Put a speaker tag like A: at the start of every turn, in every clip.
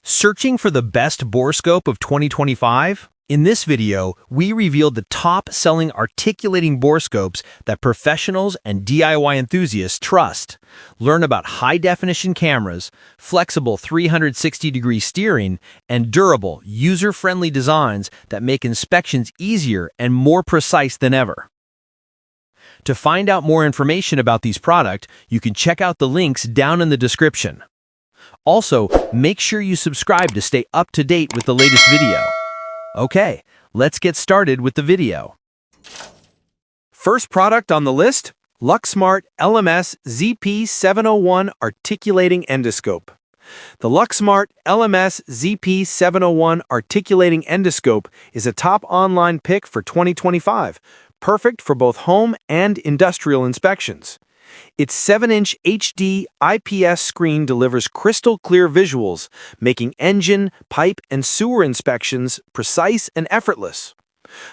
A: Searching for the best borescope of 2025? In this video, we revealed the top-selling articulating borescopes that professionals and DIY enthusiasts trust. Learn about high-definition cameras, flexible 360-degree steering, and durable, user-friendly designs that make inspections easier and more precise than ever. To find out more information about these products, you can check out the links down in the description. Also, make sure you subscribe to stay up to date with the latest video. Okay, let's get started with the video. First product on the list, Luxmart LMS ZP701 Articulating Endoscope. The Luxmart LMS ZP701 Articulating Endoscope is a top online pick for 2025, perfect for both home and industrial inspections. Its 7-inch HD IPS screen delivers crystal-clear visuals, making engine, pipe, and sewer inspections precise and effortless.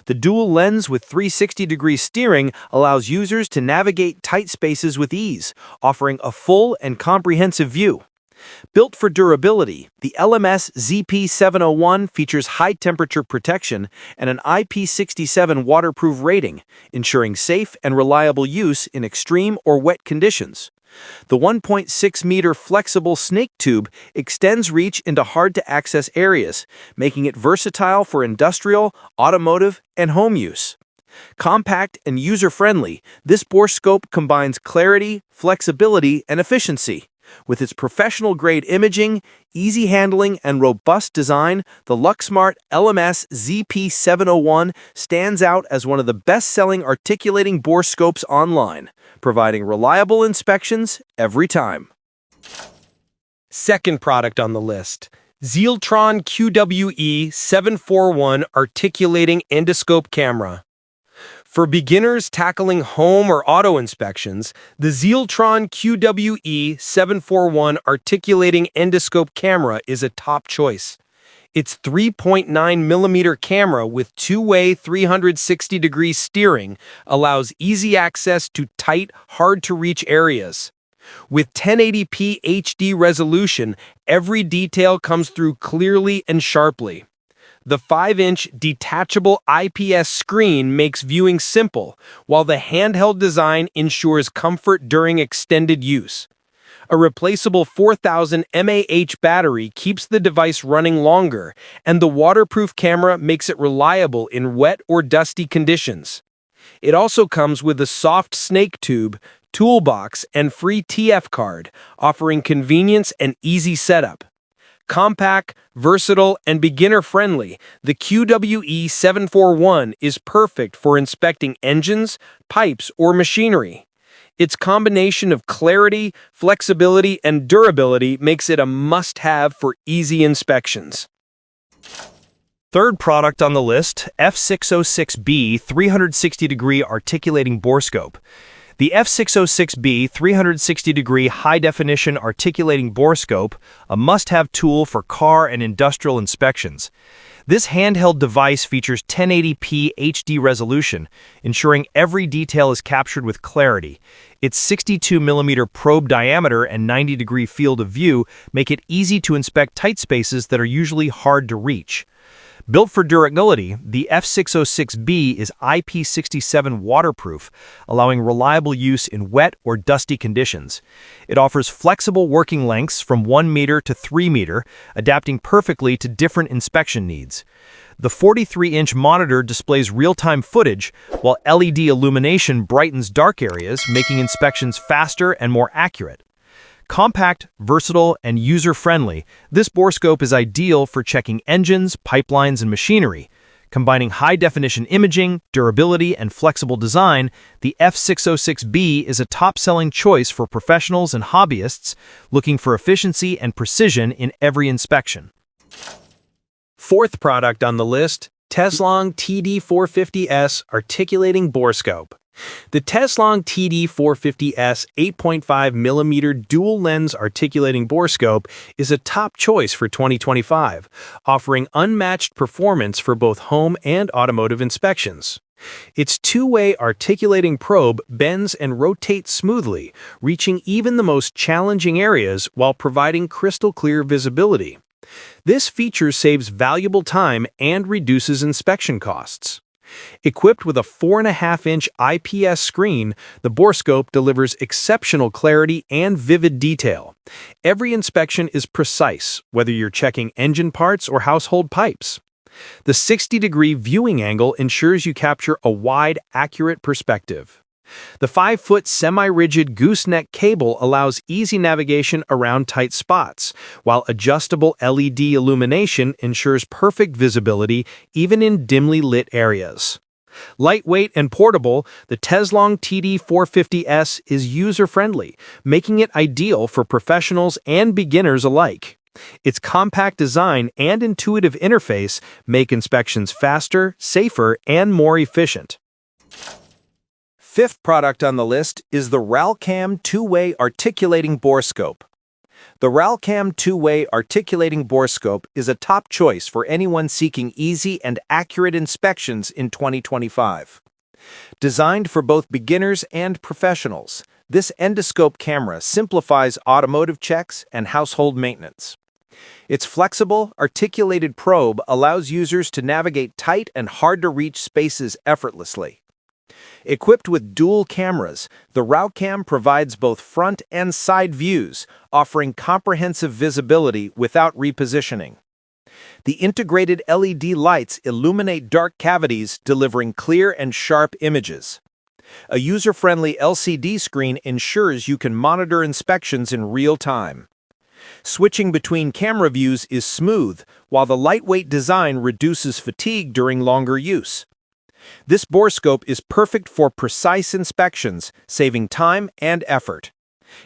A: The dual lens with 360-degree steering allows users to navigate tight spaces with ease, offering a full and comprehensive view. Built for durability, the LMS ZP701 features high-temperature protection and an IP67 waterproof rating, ensuring safe and reliable use in extreme or wet conditions. The 1.6-meter flexible snake tube extends reach into hard-to-access areas, making it versatile for industrial, automotive, and home use. Compact and user-friendly, this borescope combines clarity, flexibility, and efficiency. With its professional-grade imaging, easy handling, and robust design, the Luxmart LMS ZP701 stands out as one of the best-selling articulating borescopes online, providing reliable inspections every time. Second product on the list, Zealtron QWE741 Articulating Endoscope Camera. For beginners tackling home or auto inspections, the Zealtron QWE741 Articulating Endoscope Camera is a top choice. Its 3.9mm camera with two-way 360-degree steering allows easy access to tight, hard-to-reach areas. With 1080p HD resolution, every detail comes through clearly and sharply. The 5-inch detachable IPS screen makes viewing simple, while the handheld design ensures comfort during extended use. A replaceable 4000 mAh battery keeps the device running longer, and the waterproof camera makes it reliable in wet or dusty conditions. It also comes with a soft snake tube, toolbox, and free TF card, offering convenience and easy setup. Compact, versatile, and beginner-friendly, the QWE741 is perfect for inspecting engines, pipes, or machinery. Its combination of clarity, flexibility, and durability makes it a must-have for easy inspections. Third product on the list, F606B 360-degree Articulating Borescope. The F606B 360-degree high-definition articulating borescope, a must-have tool for car and industrial inspections. This handheld device features 1080p HD resolution, ensuring every detail is captured with clarity. Its 62mm probe diameter and 90-degree field of view make it easy to inspect tight spaces that are usually hard to reach. Built for durability, the F606B is IP67 waterproof, allowing reliable use in wet or dusty conditions. It offers flexible working lengths from 1 meter to 3 meter, adapting perfectly to different inspection needs. The 43-inch monitor displays real-time footage, while LED illumination brightens dark areas, making inspections faster and more accurate. Compact, versatile, and user-friendly, this borescope is ideal for checking engines, pipelines, and machinery. Combining high-definition imaging, durability, and flexible design, the F606B is a top-selling choice for professionals and hobbyists looking for efficiency and precision in every inspection. Fourth product on the list, TESLONG TD450S Articulating Borescope. The TESLONG TD450S 8.5mm dual-lens articulating borescope is a top choice for 2025, offering unmatched performance for both home and automotive inspections. Its two-way articulating probe bends and rotates smoothly, reaching even the most challenging areas while providing crystal-clear visibility.
B: This feature saves valuable time and reduces inspection costs. Equipped with a 4.5-inch IPS screen, the Borescope delivers exceptional clarity and vivid detail. Every inspection is precise, whether you're checking engine parts or household pipes. The 60-degree viewing angle ensures you capture a wide, accurate perspective. The 5-foot semi-rigid gooseneck cable allows easy navigation around tight spots, while adjustable LED illumination ensures perfect visibility even in dimly lit areas. Lightweight and portable, the TESLONG TD450S is user-friendly, making it ideal for professionals and beginners alike. Its compact design and intuitive interface make inspections faster, safer, and more efficient.
A: Fifth product on the list is the Ralcam two-way articulating borescope. The Ralcam two-way articulating borescope is a top choice for anyone seeking easy and accurate inspections in 2025. Designed for both beginners and professionals, this endoscope camera simplifies automotive checks and household maintenance. Its flexible, articulated probe allows users to navigate tight and hard-to-reach spaces effortlessly. Equipped with dual cameras, the Ralcam provides both front and side views, offering comprehensive visibility without repositioning. The integrated LED lights illuminate dark cavities, delivering clear and sharp images. A user-friendly LCD screen ensures you can monitor inspections in real time. Switching between camera views is smooth, while the lightweight design reduces fatigue during longer use. This borescope is perfect for precise inspections, saving time and effort.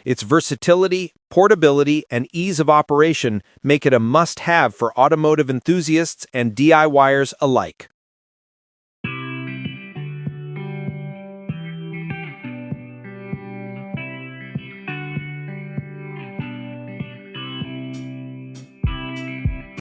A: Its versatility, portability, and ease of operation make it a must-have for automotive enthusiasts and DIYers alike.